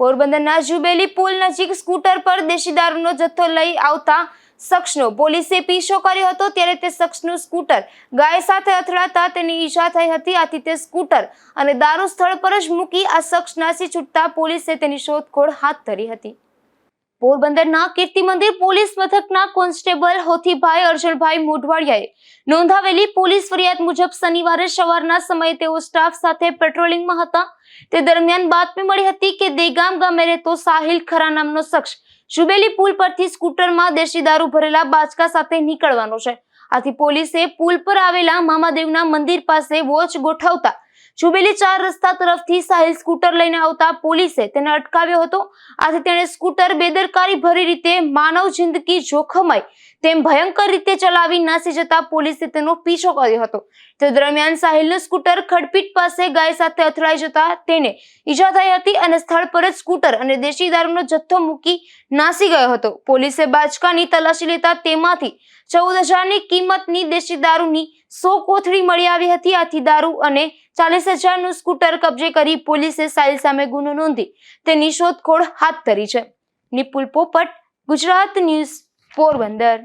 પોરબંદરના જુબેલી પુલ નજીક સ્કૂટર પર દેશી દારૂનો જથ્થો લઈ આવતા શખ્સનો પોલીસે પીછો કર્યો હતો, ત્યારે તે શખ્સનું સ્કૂટર ગાય સાથે અથડાતા તેની ઈજા થઈ હતી. આથી તે સ્કૂટર અને દારૂ સ્થળ પર જ મૂકી આ શખ્સ નાસી છૂટતા પોલીસે તેની શોધખોળ હાથ ધરી હતી. પોરબંદરના કીર્તિ મંદિર પોલીસ મથકના કોન્સ્ટેબલ હોથીભાઈ અર્જણભાઈ મોઢવાડિયાએ નોંધાવેલી પોલીસ ફરિયાદ મુજબ શનિવારે સવારના સમયે તેઓ સ્ટાફ સાથે પેટ્રોલિંગમાં હતા. તે દરમિયાન બાતમી મળી હતી કે દેગામ ગામે રહેતો સાહિલ ખરા નામનો શખ્સ જુબેલી પુલ પરથી સ્કૂટરમાં દેશી દારૂ ભરેલા બાચકા સાથે નીકળવાનો છે. આથી પોલીસે પુલ પર આવેલા મામાદેવના મંદિર પાસે વોચ ગોઠવતા જુબેલી 4 રસ્તા તરફથી સાહિલ સ્કૂટર લઈને આવતા પોલીસે તેને અટકાવ્યો હતો. આથી તેણે સ્કૂટર બેદરકારી ભરી રીતે માનવ જિંદગી જોખમાય તેમ ભયંકર રીતે ચલાવી નાસી જતા પોલીસે તેનો પીછો કર્યો હતો. તે દરમિયાન સાહિલનું સ્કૂટર ખડપીટ પાસે ગાય સાથે અથડાઈ જતા તેને ઈજા થઈ હતી અને સ્થળ પર જ સ્કૂટર અને દેશી દારૂનો જથ્થો મૂકી નાસી ગયો હતો. પોલીસે બાચકાની તલાશી લેતા તેમાંથી 14,000ની કિંમતની દેશી દારૂની 100 કોથળી મળી આવી હતી. આથી દારૂ અને 40,000નું સ્કૂટર કબજે કરી પોલીસે સાહિલ સામે ગુનો નોંધી તેની શોધખોળ હાથ ધરી છે. નિપુલ પોપટ, ગુજરાત ન્યૂઝ, પોરબંદર.